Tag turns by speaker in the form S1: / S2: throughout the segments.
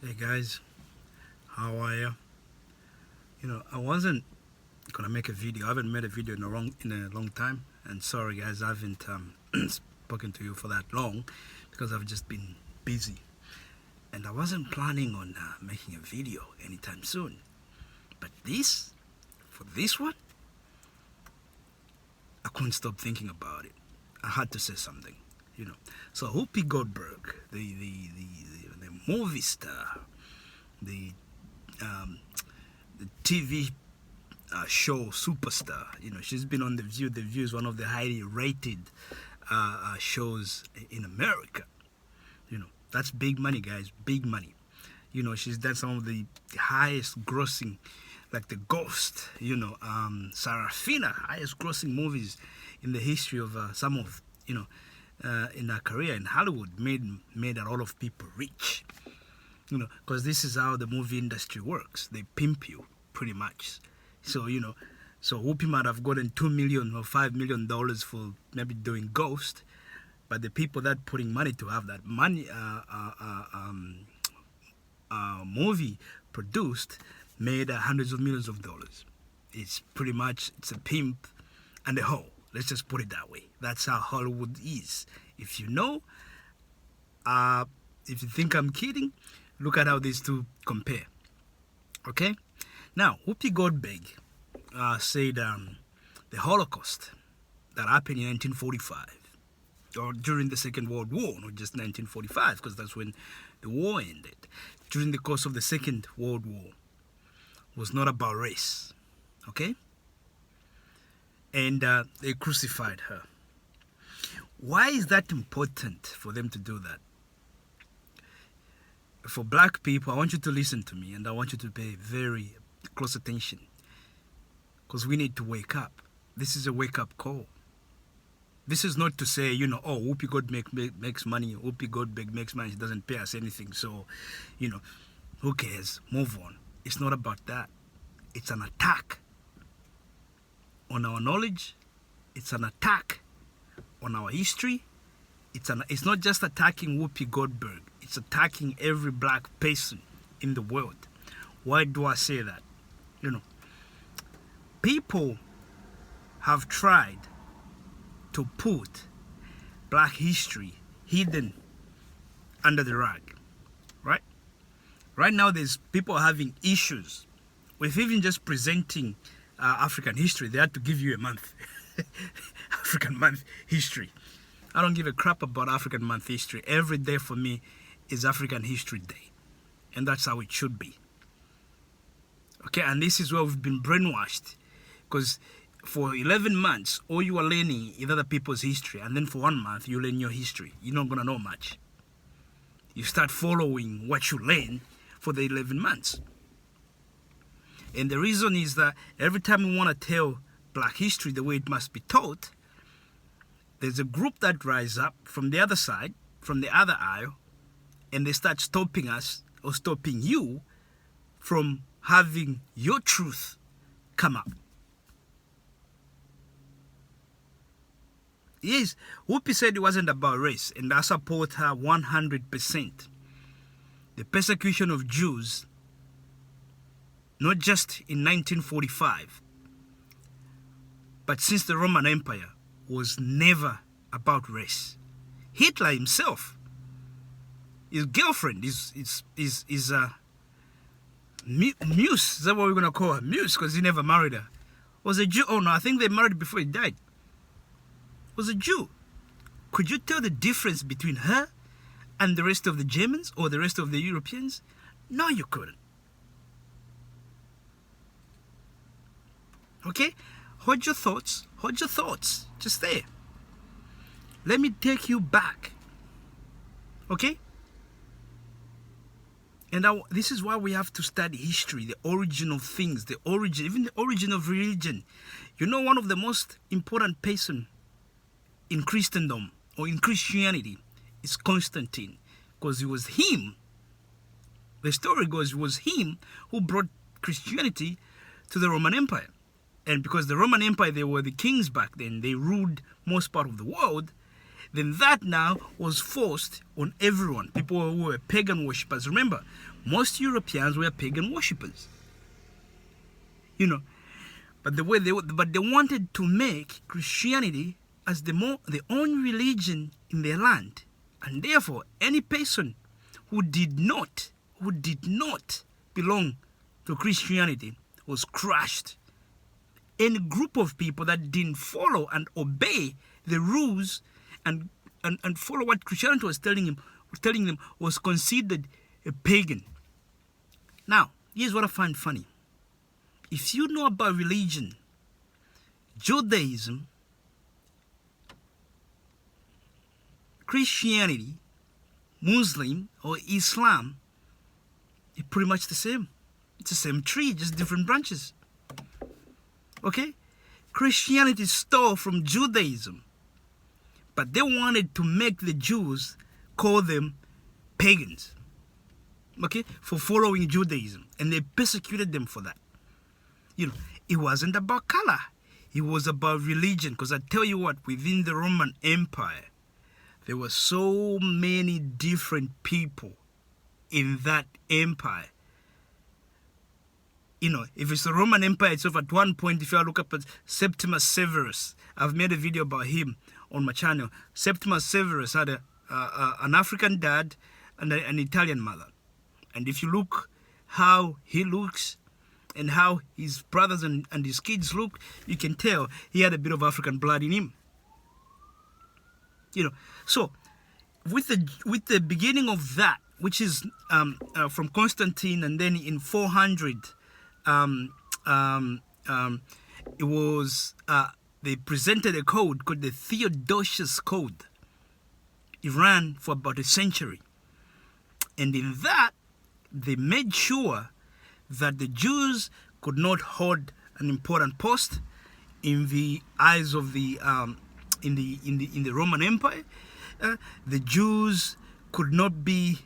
S1: Hey guys, how are you? I wasn't gonna make a video. I haven't made a video in a long time, and sorry guys, I haven't spoken to you for that long because I've just been busy, and I wasn't planning on making a video anytime soon. But for this one, I couldn't stop thinking about it. I had to say something. So Whoopi Goldberg, the movie star, the TV show superstar. She's been on The View. The View is one of the highly rated shows in America. That's big money, guys. Big money. She's done some of the highest grossing, like The Ghost. Sarafina, highest grossing movies in the history of some of in her career in Hollywood. Made a lot of people rich. Because this is how the movie industry works. They pimp you, pretty much. So Whoopi might have gotten $2 million or $5 million for maybe doing Ghost, but the people that putting money to have that money movie produced made hundreds of millions of dollars. It's a pimp and a hoe. Let's just put it that way. That's how Hollywood is. If you think I'm kidding, look at how these two compare. Okay? Now, Whoopi Goldberg said the Holocaust that happened in 1945, or during the Second World War, not just 1945, because that's when the war ended. During the course of the Second World War, was not about race. Okay? And they crucified her. Why is that important for them to do that? For black people, I want you to listen to me, and I want you to pay very close attention, because we need to wake up. This is a wake-up call. This is not to say, Whoopi Goldberg makes money, Whoopi Goldberg makes money, she doesn't pay us anything, so, who cares? Move on. It's not about that. It's an attack on our knowledge. It's an attack on our history. It's not just attacking Whoopi Goldberg. It's attacking every black person in the world. Why do I say that? People have tried to put black history hidden under the rug, right? Right now, there's people having issues with even just presenting African history. They had to give you a month, African month history. I don't give a crap about African month history. Every day for me is African History Day. And that's how it should be. Okay, and this is where we've been brainwashed. Because for 11 months, all you are learning is other people's history. And then for 1 month, you learn your history. You're not going to know much. You start following what you learn for the 11 months. And the reason is that every time we want to tell black history the way it must be taught, there's a group that rise up from the other side, from the other aisle, and they start stopping us or stopping you from having your truth come up. Yes, Whoopi said it wasn't about race, and I support her 100%. The persecution of Jews, not just in 1945, but since the Roman Empire, was never about race. Hitler himself, his girlfriend is Muse, is that what we're going to call her? Muse, because he never married her. Was a Jew. Oh no, I think they married before he died. Was a Jew. Could you tell the difference between her and the rest of the Germans or the rest of the Europeans? No, you couldn't. Okay? Hold your thoughts. Just there. Let me take you back. Okay? And this is why we have to study history, the origin of things, even the origin of religion. One of the most important person in Christendom or in Christianity is Constantine, because it was him. The story goes, it was him who brought Christianity to the Roman Empire. And because the Roman Empire, they were the kings back then, they ruled most part of the world, then that now was forced on everyone. People who were pagan worshippers. Remember, most Europeans were pagan worshippers. You know, but they wanted to make Christianity as the only religion in their land, and therefore any person who did not belong to Christianity was crushed. Any group of people that didn't follow and obey the rules and follow what Christianity was telling them was considered a pagan. Now, here's what I find funny. If you know about religion, Judaism, Christianity, Muslim, or Islam, it's pretty much the same. It's the same tree, just different branches. Okay? Christianity stole from Judaism, but they wanted to make the Jews call them pagans, okay, for following Judaism, and they persecuted them for that. You know, it wasn't about color. It was about religion, because I tell you what, within the Roman Empire, there were so many different people in that empire. You know, if it's the Roman Empire itself, at one point, if you look up at Septimus Severus, I've made a video about him on my channel. Septimus Severus had an African dad and an Italian mother. And if you look how he looks and how his brothers and his kids look, you can tell he had a bit of African blood in him. You know, so with the beginning of that, which is from Constantine, and then in 400, it was they presented a code called the Theodosius Code. It ran for about a century, and in that they made sure that the Jews could not hold an important post in the eyes of the in the Roman Empire. The Jews could not be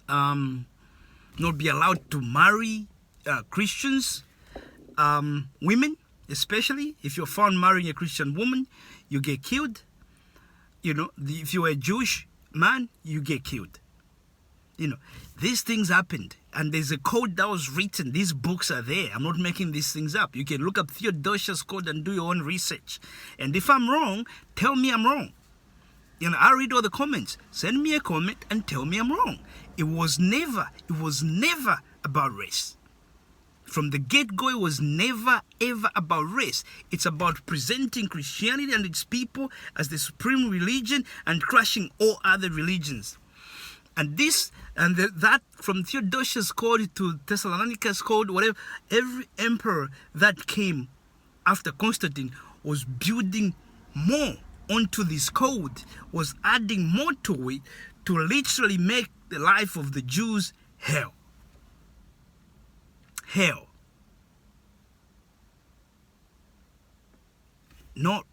S1: allowed to marry Christians women, especially if you're found marrying a Christian woman, you get killed. You know, if you're a Jewish man, you get killed. You know, these things happened, and there's a code that was written. These books are there. I'm not making these things up. You can look up Theodosius Code and do your own research. And if I'm wrong, tell me I'm wrong. You know, I'll read all the comments. Send me a comment and tell me I'm wrong. It was never about race. From the get-go, it was never, ever about race. It's about presenting Christianity and its people as the supreme religion and crushing all other religions. And that from Theodosius Code to Thessalonicus Code, whatever, every emperor that came after Constantine was building more onto this code, was adding more to it, to literally make the life of the Jews hell. Hell. Not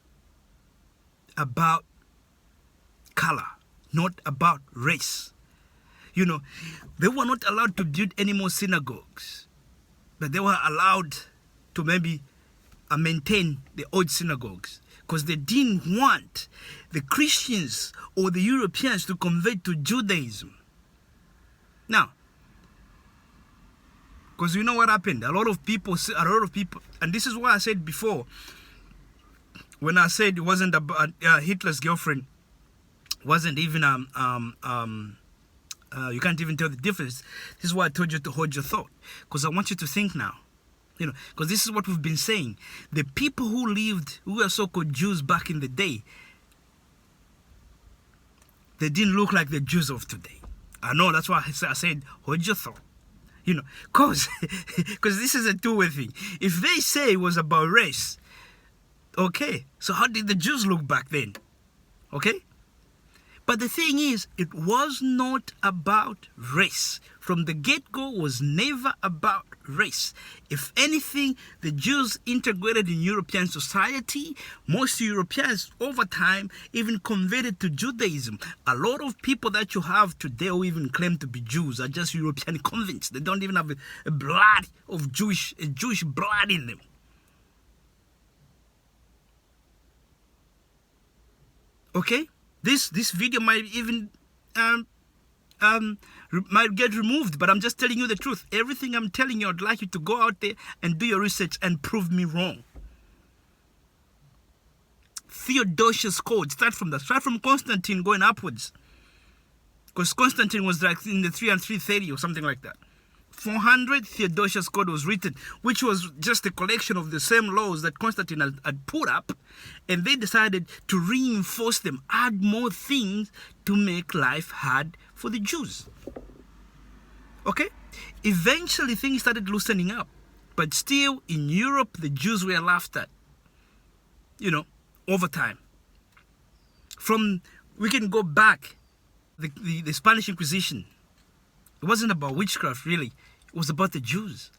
S1: about color, not about race. You know, they were not allowed to build any more synagogues, but they were allowed to maybe maintain the old synagogues, because they didn't want the Christians or the Europeans to convert to Judaism. Now, because you know what happened? A lot of people, and this is why I said before, when I said it wasn't about Hitler's girlfriend, wasn't even you can't even tell the difference. This is why I told you to hold your thought, because I want you to think now. You know, because this is what we've been saying. The people who were so-called Jews back in the day, they didn't look like the Jews of today. I know, that's why I said hold your thought. You know, because this is a two-way thing. If they say it was about race, okay, so how did the Jews look back then? Okay? But the thing is, it was not about race. From the get-go, was never about race. If anything, the Jews integrated in European society. Most Europeans, over time, even converted to Judaism. A lot of people that you have today who even claim to be Jews are just European converts. They don't even have a blood of Jewish blood in them. Okay? This video might even might get removed, but I'm just telling you the truth. Everything I'm telling you, I'd like you to go out there and do your research and prove me wrong. Theodosius Code, start from Constantine going upwards, because Constantine was like in the 3 and 330 or something like that. 400, Theodosius Code was written, which was just a collection of the same laws that Constantine had put up, and they decided to reinforce them, add more things to make life hard for the Jews. Okay? Eventually things started loosening up, but still in Europe the Jews were laughed at, over time. We can go back, the Spanish Inquisition. It wasn't about witchcraft, really. It was about the Jews.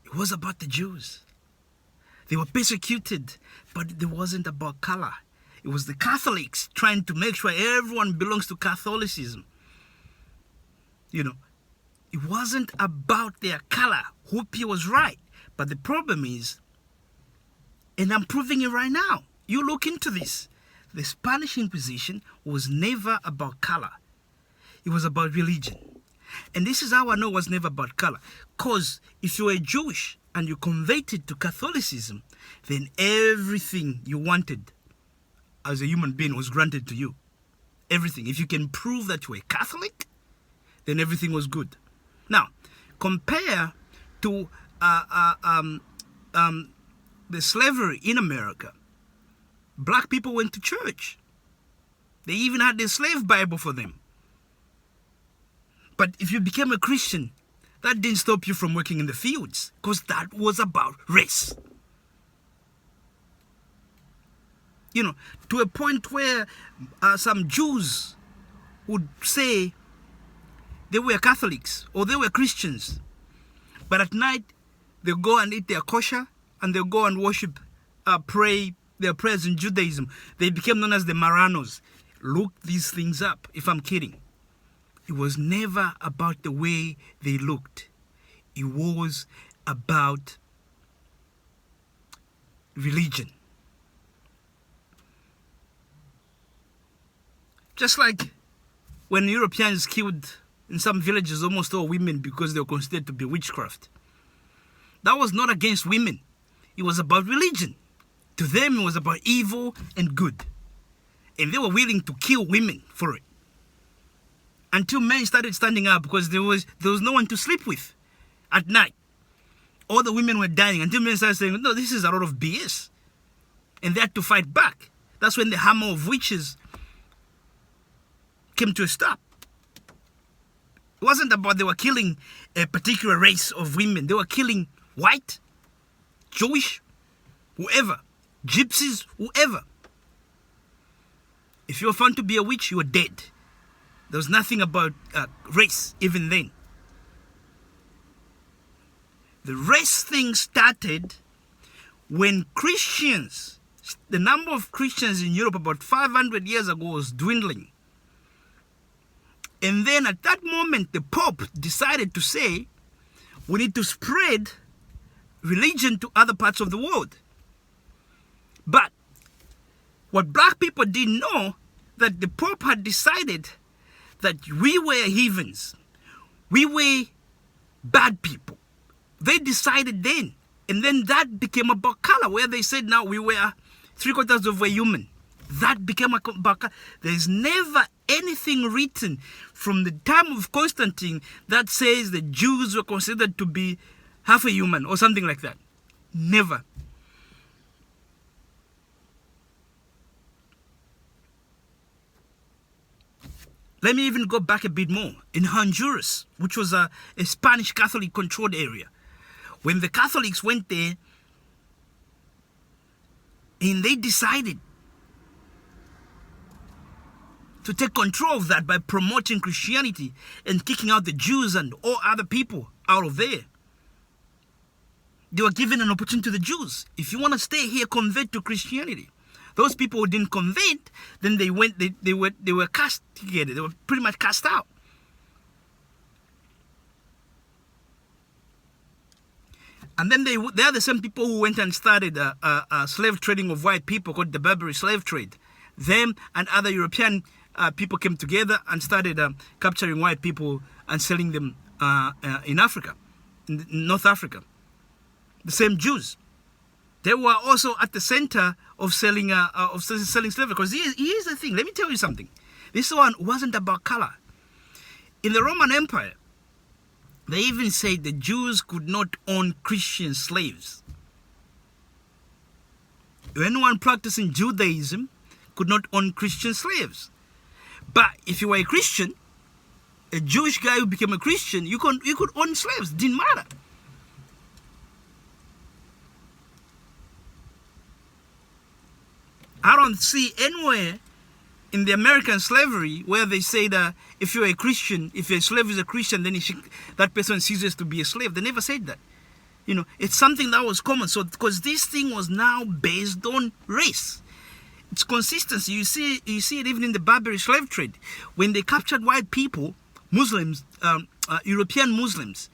S1: It was about the Jews. They were persecuted, but it wasn't about color. It was the Catholics trying to make sure everyone belongs to Catholicism. It wasn't about their color. Whoopi was right. But the problem is, and I'm proving it right now, you look into this, the Spanish Inquisition was never about color. It was about religion. And this is how I know it was never about color. Because if you were Jewish and you converted to Catholicism, then everything you wanted as a human being was granted to you. Everything. If you can prove that you were Catholic, then everything was good. Now, compare to the slavery in America. Black people went to church. They even had the slave Bible for them. But if you became a Christian, that didn't stop you from working in the fields, because that was about race. To a point where some Jews would say they were Catholics or they were Christians, but at night they'll go and eat their kosher and they'll go and worship, pray their prayers in Judaism. They became known as the Marranos. Look these things up, if I'm kidding. It was never about the way they looked. It was about religion. Just like when Europeans killed in some villages almost all women because they were considered to be witchcraft. That was not against women. It was about religion. To them, it was about evil and good. And they were willing to kill women for it. Until men started standing up, because there was no one to sleep with at night. All the women were dying until men started saying, no, this is a lot of BS. And they had to fight back. That's when the hammer of witches came to a stop. It wasn't about they were killing a particular race of women. They were killing white, Jewish, whoever, gypsies, whoever. If you were found to be a witch, you were dead. There was nothing about race even then. The race thing started when Christians, the number of Christians in Europe about 500 years ago was dwindling. And then at that moment, the Pope decided to say, we need to spread religion to other parts of the world. But what black people didn't know, that the Pope had decided that we were heathens. We were bad people. They decided then. And then that became about color, where they said now we were 3/4 of a human. That became about color. There's never anything written from the time of Constantine that says the Jews were considered to be half a human or something like that. Never. Let me even go back a bit more. In Honduras, which was a Spanish Catholic controlled area, when the Catholics went there and they decided to take control of that by promoting Christianity and kicking out the Jews and all other people out of there. They were given an opportunity to the Jews. If you want to stay here, convert to Christianity. Those people who didn't convert, then they were castigated. They were pretty much cast out. And then they are the same people who went and started a slave trading of white people called the Barbary slave trade. Them and other European people came together and started capturing white people and selling them in Africa, in North Africa. The same Jews. They were also at the center of selling slavery. Because here's the thing. Let me tell you something. This one wasn't about color. In the Roman Empire, they even said the Jews could not own Christian slaves. Anyone practicing Judaism could not own Christian slaves. But if you were a Christian, a Jewish guy who became a Christian, you could own slaves. Didn't matter. I don't see anywhere in the American slavery where they say that if you're a Christian, if a slave is a Christian, then that person ceases to be a slave. They never said that. You know, it's something that was common. So because this thing was now based on race. It's consistency. You see it even in the Barbary slave trade. When they captured white people, Muslims, European Muslims,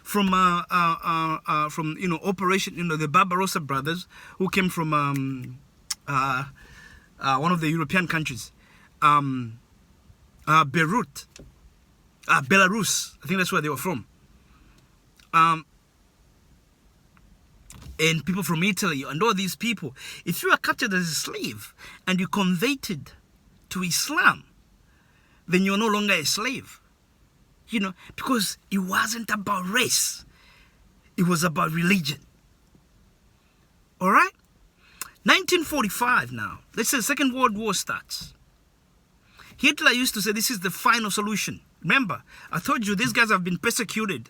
S1: from Operation, the Barbarossa brothers who came from one of the European countries, Beirut, Belarus. I think that's where they were from. And people from Italy and all these people. If you are captured as a slave and you converted to Islam, then you're no longer a slave. Because it wasn't about race. It was about religion. All right? 1945 now. Let's say the Second World War starts. Hitler used to say this is the final solution. Remember, I told you these guys have been persecuted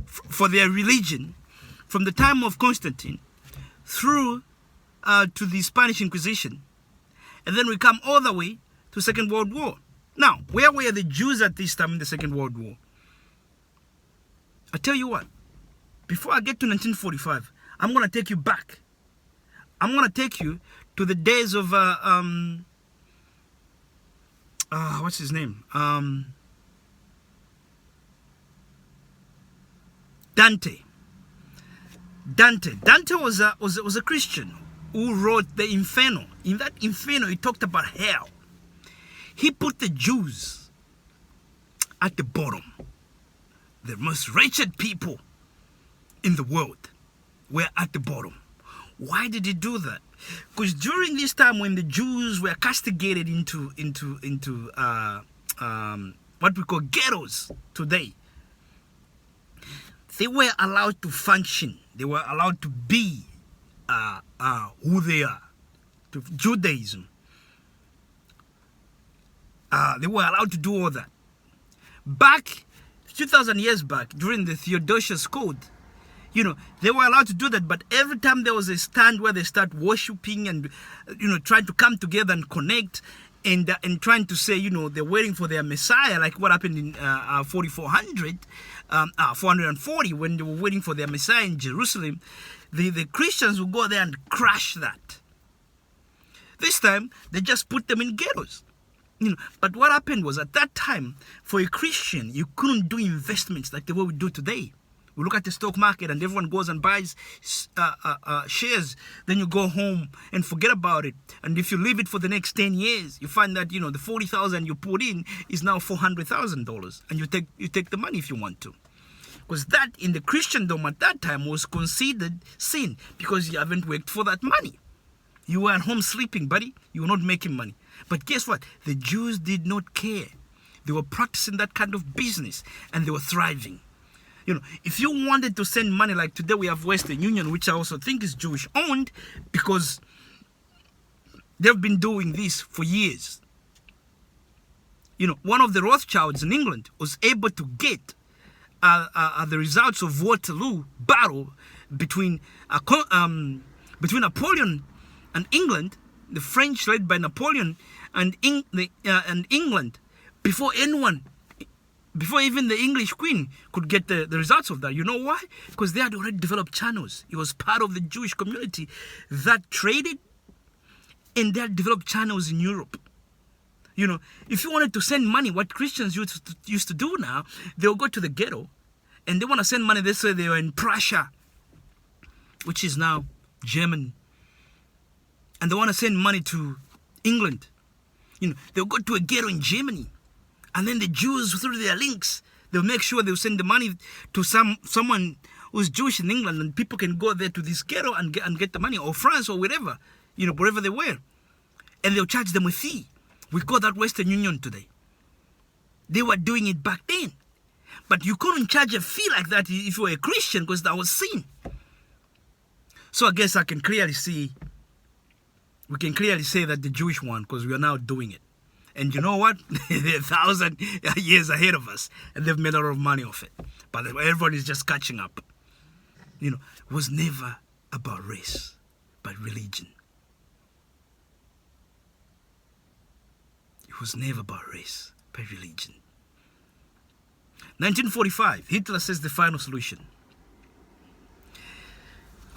S1: for their religion from the time of Constantine through to the Spanish Inquisition. And then we come all the way to Second World War. Now, where were the Jews at this time in the Second World War? I tell you what, before I get to 1945, I'm going to take you back. I'm going to take you to the days of, what's his name? Dante. Dante was a Christian who wrote the Inferno. In that Inferno, he talked about hell. He put the Jews at the bottom. The most wretched people in the world were at the bottom. Why did he do that? Because during this time when the Jews were castigated into what we call ghettos today, they were allowed to function. They were allowed to be who they are, to Judaism. They were allowed to do all that. Back 2,000 years back, during the Theodosius Code, they were allowed to do that. But every time there was a stand where they start worshiping and, trying to come together and connect and trying to say, they're waiting for their Messiah, like what happened in 440, when they were waiting for their Messiah in Jerusalem, the Christians would go there and crash that. This time, they just put them in ghettos. But what happened was, at that time, for a Christian, you couldn't do investments like the way we do today. We look at the stock market and everyone goes and buys shares. Then you go home and forget about it. And if you leave it for the next 10 years, you find that, the $40,000 you put in is now $400,000. And you take the money if you want to. Because that, in the Christendom at that time, was considered sin. Because you haven't worked for that money. You were at home sleeping, buddy. You were not making money. But guess what? The Jews did not care. They were practicing that kind of business. And they were thriving. If you wanted to send money, like today we have Western Union, which I also think is Jewish owned, because they've been doing this for years. One of the Rothschilds in England was able to get the results of Waterloo battle between Napoleon and England, the French led by Napoleon and England, before even the English Queen could get the results of that. You know why? Because they had already developed channels. It was part of the Jewish community that traded, and they had developed channels in Europe. If you wanted to send money, what Christians used to do now, they'll go to the ghetto, and they want to send money. They say they were in Prussia, which is now Germany, and they want to send money to England. They'll go to a ghetto in Germany, and then the Jews, through their links, they'll make sure they'll send the money to someone who's Jewish in England, and people can go there to this ghetto and get the money, or France or wherever, wherever they were. And they'll charge them a fee. We call that Western Union today. They were doing it back then. But you couldn't charge a fee like that if you were a Christian, because that was sin. So I guess we can clearly say that the Jewish one, because we are now doing it. And you know what? They're 1,000 years ahead of us, and they've made a lot of money off it. But everyone is just catching up. It was never about race, but religion. It was never about race, but religion. 1945, Hitler says the final solution.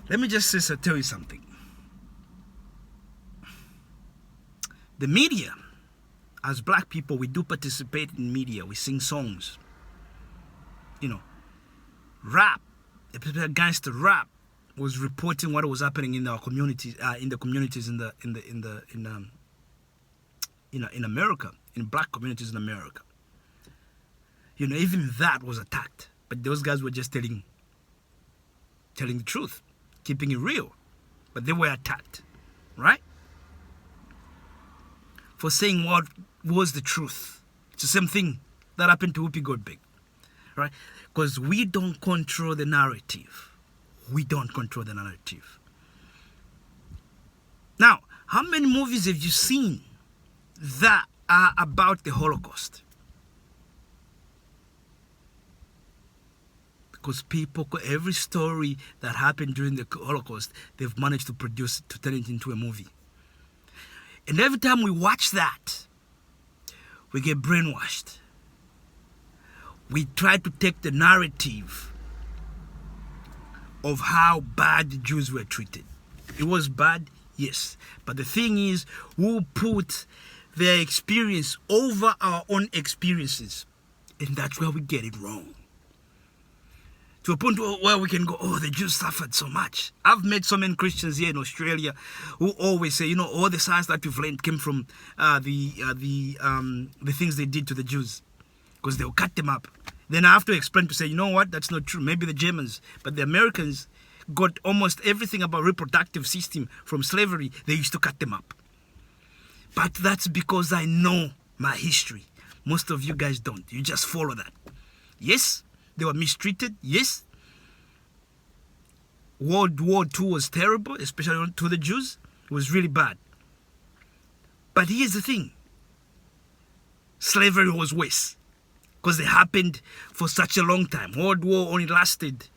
S1: Let me just tell you something. The media, as black people, we do participate in media. We sing songs. Rap, the gangster rap was reporting what was happening in our communities, in the communities in America, in black communities in America. Even that was attacked. But those guys were just telling the truth, keeping it real. But they were attacked, right? For saying what was the truth. It's the same thing that happened to WHOOPI GOLDBERG, right? Because we don't control the narrative. We don't control the narrative. Now, how many movies have you seen that are about the Holocaust? Because every story that happened during the Holocaust, they've managed to produce, to turn it into a movie. And every time we watch that, we get brainwashed. We try to take the narrative of how bad the Jews were treated. It was bad, yes. But the thing is, we'll put their experience over our own experiences. And that's where we get it wrong. To a point where we can go, oh, the Jews suffered so much. I've met so many Christians here in Australia who always say, all the science that we've learned came from the things they did to the Jews, because they'll cut them up. Then I have to explain to say, you know what, that's not true. Maybe the Germans, but the Americans got almost everything about reproductive system from slavery. They used to cut them up. But that's because I know my history. Most of you guys don't. You just follow that. Yes, they were mistreated, yes. World War II was terrible, especially to the Jews. It was really bad. But here's the thing. Slavery was worse, because it happened for such a long time. World War only lasted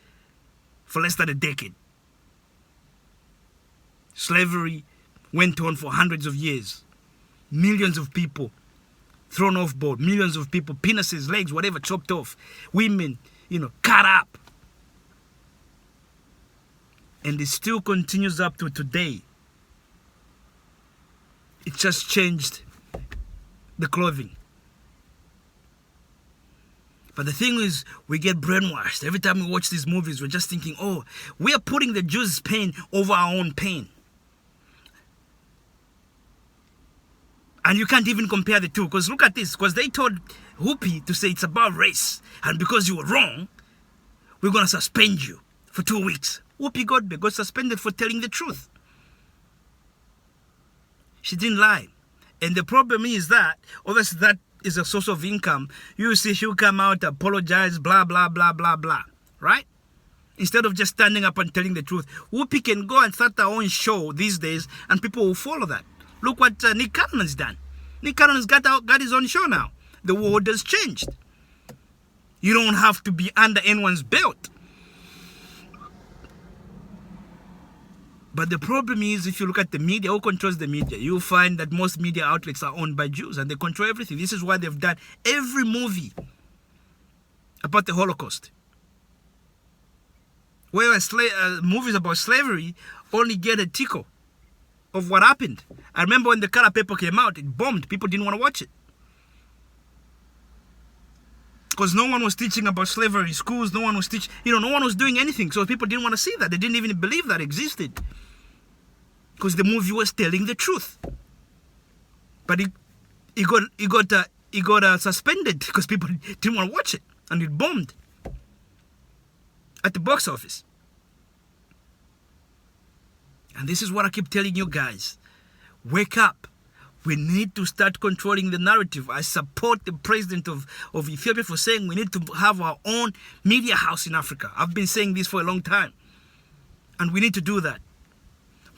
S1: for less than a decade. Slavery went on for hundreds of years. Millions of people thrown off board. Millions of people, penises, legs, whatever, chopped off. Women, cut up. And it still continues up to today. It just changed the clothing. But the thing is, we get brainwashed. Every time we watch these movies, we're just thinking, oh, we are putting the Jews' pain over our own pain. And you can't even compare the two. Because look at this. Because they told WHOOPI to say it's about race. And because you were wrong, we're going to suspend you for 2 weeks. WHOOPI GOLDBERG got suspended for telling the truth. She didn't lie. And the problem is that, obviously that is a source of income. You see she'll come out, apologize, blah, blah, blah, blah, blah. Right? Instead of just standing up and telling the truth. WHOOPI can go and start her own show these days and people will follow that. Look what Nick Cannon's done. Nick Cannon's got his own show now. The world has changed. You don't have to be under anyone's belt. But the problem is, if you look at the media, who controls the media? You'll find that most media outlets are owned by Jews and they control everything. This is why they've done every movie about the Holocaust. Whereas movies about slavery only get a tickle of what happened. I remember when the color paper came out, it bombed. People didn't want to watch it. Because no one was teaching about slavery in schools. No one was teaching, no one was doing anything. So people didn't want to see that. They didn't even believe that existed. Because the movie was telling the truth. But He got suspended because people didn't want to watch it, and it bombed at the box office. And this is what I keep telling you guys. Wake up. We need to start controlling the narrative. I support the president of Ethiopia for saying we need to have our own media house in Africa. I've been saying this for a long time. And we need to do that.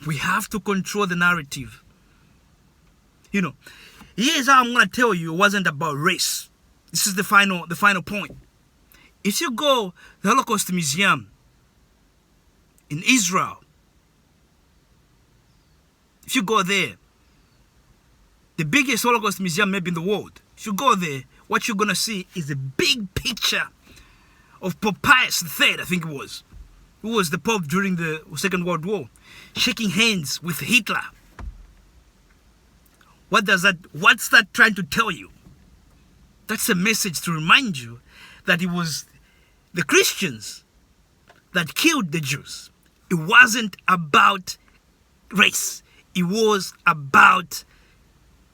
S1: We have to control the narrative. You know, here's how I'm going to tell you it wasn't about race. This is the final point. If you go to the Holocaust Museum in Israel, if you go there, the biggest Holocaust museum maybe in the world, if you go there, what you're going to see is a big picture of Pope Pius III, I think it was, who was the Pope during the Second World War, shaking hands with Hitler. What's that trying to tell you? That's a message to remind you that it was the Christians that killed the Jews. It wasn't about race. It was about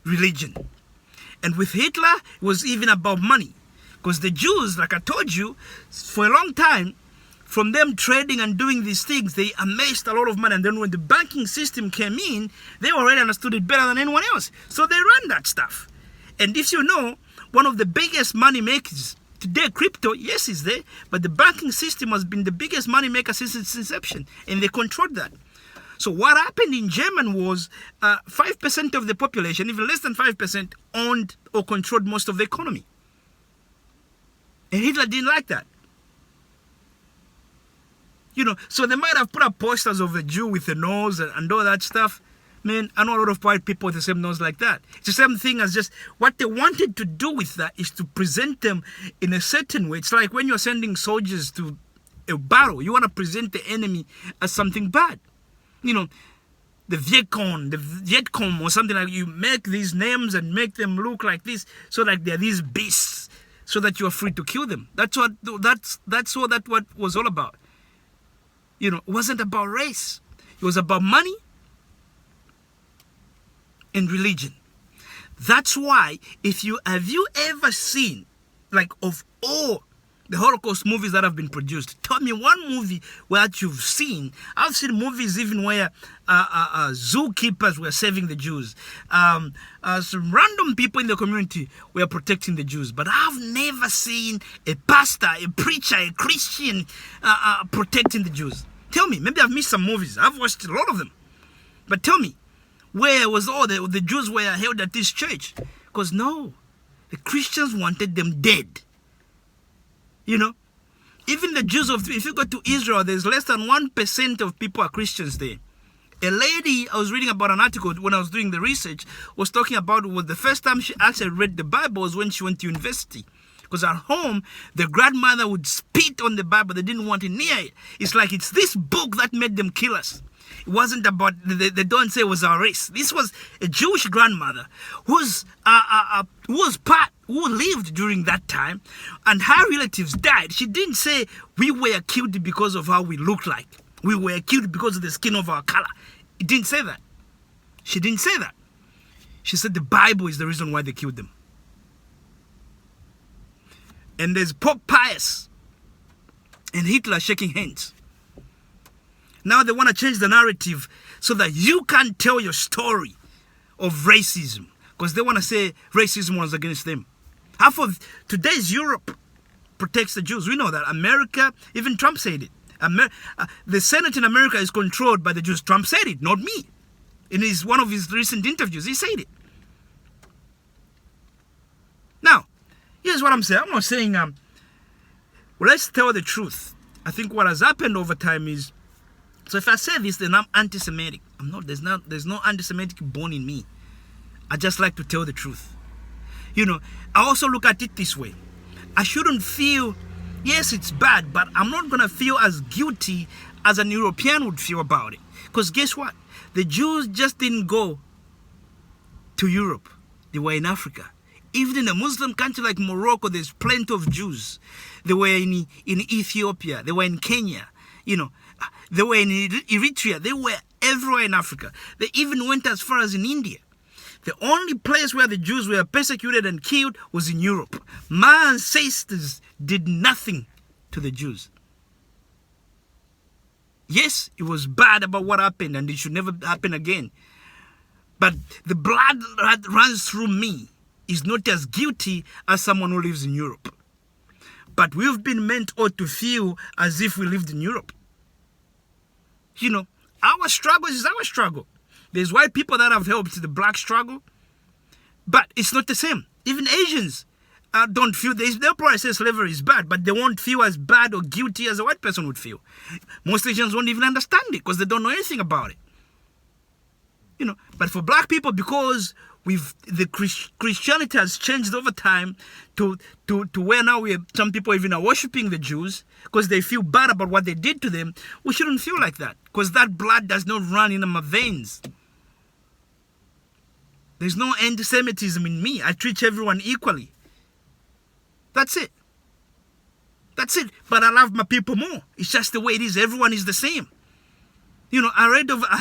S1: religion. And with Hitler, it was even about money. Because the Jews, like I told you, for a long time, from them trading and doing these things, they amassed a lot of money. And then when the banking system came in, they already understood it better than anyone else. So they ran that stuff. And if you know, one of the biggest money makers today, crypto, yes, is there, but the banking system has been the biggest money maker since its inception. And they controlled that. So what happened in Germany was 5% of the population, even less than 5%, owned or controlled most of the economy. And Hitler didn't like that. You know, so they might have put up posters of a Jew with a nose and all that stuff. Man, I know a lot of white people with the same nose like that. It's the same thing as just what they wanted to do with that is to present them in a certain way. It's like when you're sending soldiers to a battle, you want to present the enemy as something bad. You know, the Vietcong or something like, you make these names and make them look like this so that they're these beasts so that you're free to kill them. That's what what was all about. You know, it wasn't about race. It was about money and religion. That's why have you ever seen, like, of all the Holocaust movies that have been produced, tell me one movie where you've seen. I've seen movies even where zookeepers were saving the Jews. Some random people in the community were protecting the Jews. But I've never seen a pastor, a preacher, a Christian protecting the Jews. Tell me, maybe I've missed some movies. I've watched a lot of them. But tell me, where was all the Jews were held at this church? Because no, the Christians wanted them dead. You know, even the Jews if you go to Israel, there's less than 1% of people are Christians there. A lady, I was reading about an article when I was doing the research, was talking about was the first time she actually read the Bible was when she went to university. Because at home, the grandmother would spit on the Bible. They didn't want it near it. It's like it's this book that made them kill us. It wasn't about, they don't say it was our race. This was a Jewish grandmother who lived during that time, and her relatives died. She didn't say we were killed because of how we looked like. We were killed because of the skin of our color. It didn't say that. She didn't say that. She said the Bible is the reason why they killed them. And there's Pope Pius and Hitler shaking hands. Now they want to change the narrative so that you can't tell your story of racism. Because they want to say racism was against them. Half of today's Europe protects the Jews. We know that. America, even Trump said it. The Senate in America is controlled by the Jews. Trump said it, not me. In one of his recent interviews, he said it. Now, here's what I'm saying. I'm not saying, well, let's tell the truth. I think what has happened over time is, so if I say this, then I'm anti-Semitic. I'm not. There's no anti-Semitic born in me. I just like to tell the truth. You know, I also look at it this way. I shouldn't feel, yes, it's bad, but I'm not going to feel as guilty as an European would feel about it. Because guess what? The Jews just didn't go to Europe. They were in Africa. Even in a Muslim country like Morocco, there's plenty of Jews. They were in Ethiopia. They were in Kenya. You know, they were in Eritrea. They were everywhere in Africa. They even went as far as in India. The only place where the Jews were persecuted and killed was in Europe. My ancestors did nothing to the Jews. Yes, it was bad about what happened and it should never happen again. But the blood that runs through me is not as guilty as someone who lives in Europe. But we've been meant all to feel as if we lived in Europe. You know, our struggle is our struggle. There's white people that have helped the black struggle, but it's not the same. Even Asians don't feel, they'll probably say slavery is bad, but they won't feel as bad or guilty as a white person would feel. Most Asians won't even understand it because they don't know anything about it. You know, but for black people, because the Christianity has changed over time to where now some people even are worshiping the Jews because they feel bad about what they did to them. We shouldn't feel like that because that blood does not run in my veins. There's no anti-Semitism in me. I treat everyone equally. That's it. That's it. But I love my people more. It's just the way it is. Everyone is the same. You know, I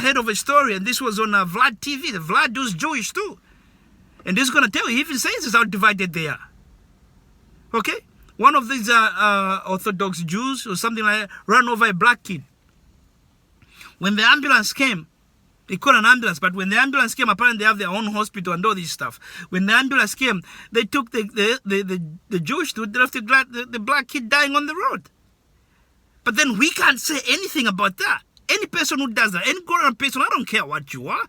S1: heard of a story, and this was on Vlad TV. The Vlad was Jewish too. And this is going to tell you, he even says how divided they are. Okay? One of these Orthodox Jews or something like that ran over a black kid. When the ambulance came, they called an ambulance, but when the ambulance came, apparently they have their own hospital and all this stuff. When the ambulance came, they took the Jewish dude, they left the black kid dying on the road. But then we can't say anything about that. Any person who does that, any grown person, I don't care what you are,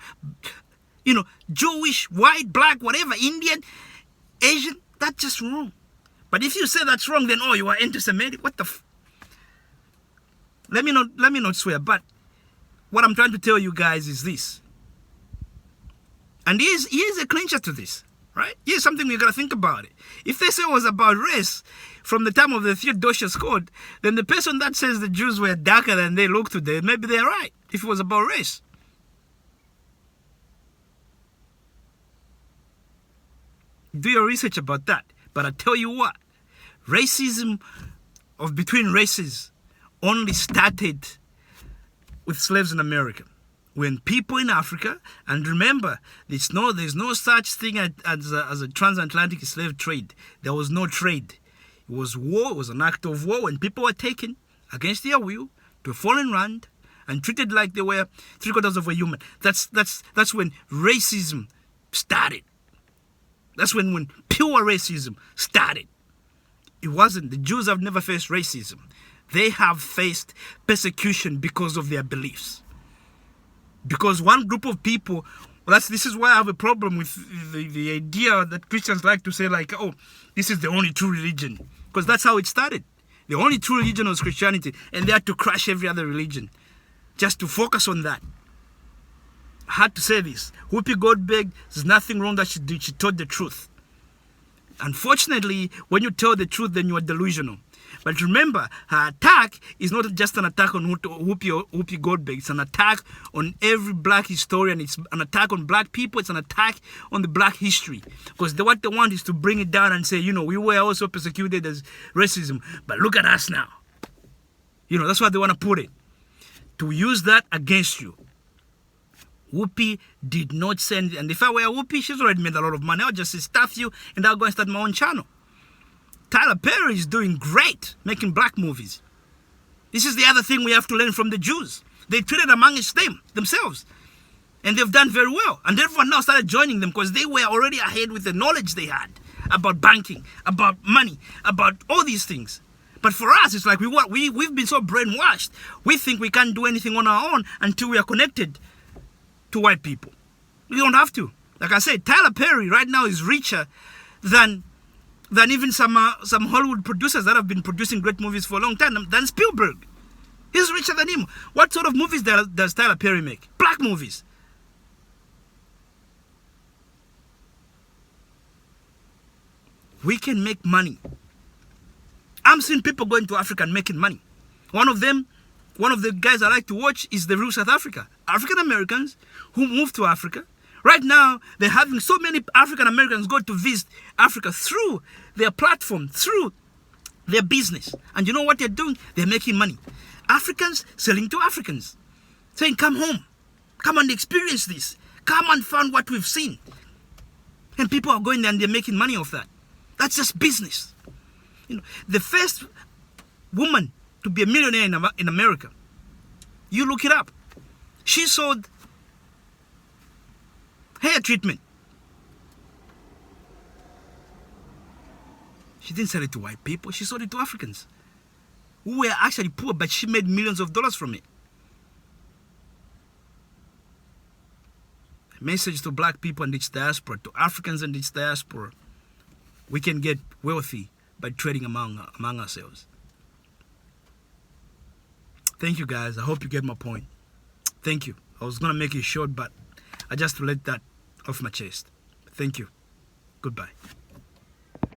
S1: you know, Jewish, white, black, whatever, Indian, Asian, that's just wrong. But if you say that's wrong, then, oh, you are anti-Semitic, what the let me not swear, but what I'm trying to tell you guys is this. And here's a clincher to this, right? Here's something you got to think about it. If they say it was about race from the time of the Theodosius Code, then the person that says the Jews were darker than they look today, maybe they're right, if it was about race. Do your research about that. But I tell you what, racism between races only started with slaves in America. When people in Africa, and remember, there's no such thing as a transatlantic slave trade. There was no trade. It was war. It was an act of war when people were taken against their will to a foreign land and treated like they were three-quarters of a human. That's when racism started. That's when pure racism started. It wasn't. The Jews have never faced racism. They have faced persecution because of their beliefs. Because one group of people, this is why I have a problem with the idea that Christians like to say, like, oh, this is the only true religion. Because that's how it started. The only true religion was Christianity. And they had to crush every other religion just to focus on that. I had to say this. WHOOPI GOLDBERG, there's nothing wrong that she did. She told the truth. Unfortunately, when you tell the truth, then you are delusional. But remember, her attack is not just an attack on WHOOPI GOLDBERG. It's an attack on every black historian. It's an attack on black people. It's an attack on the black history. Because what they want is to bring it down and say, you know, we were also persecuted as racism. But look at us now. You know, that's what they want to put it. To use that against you. WHOOPI did not send, and if I were WHOOPI, she's already made a lot of money. I'll just say, stuff you, and I'll go and start my own channel. Tyler Perry is doing great making black movies. This is the other thing we have to learn from the Jews. They treated amongst themselves. And they've done very well. And everyone now started joining them because they were already ahead with the knowledge they had about banking, about money, about all these things. But for us, it's like we've been so brainwashed. We think we can't do anything on our own until we are connected to white people. We don't have to. Like I said, Tyler Perry right now is richer than even some Hollywood producers that have been producing great movies for a long time, than Spielberg. He's richer than him. What sort of movies does Tyler Perry make? Black movies. We can make money. I'm seeing people going to Africa and making money. One of the guys I like to watch is The Real South Africa. African Americans who moved to Africa. Right now, they're having so many African Americans go to visit Africa through their platform, through their business. And you know what they're doing? They're making money. Africans selling to Africans. Saying, come home. Come and experience this. Come and find what we've seen. And people are going there and they're making money off that. That's just business. You know, the first woman to be a millionaire in America, you look it up. She sold hair treatment. She didn't sell it to white people. She sold it to Africans who were actually poor, but she made millions of dollars from it. A message to black people and its diaspora, to Africans and its diaspora. We can get wealthy by trading among ourselves. Thank you, guys. I hope you get my point. Thank you. I was going to make it short, but I just let that off my chest. Thank you. Goodbye.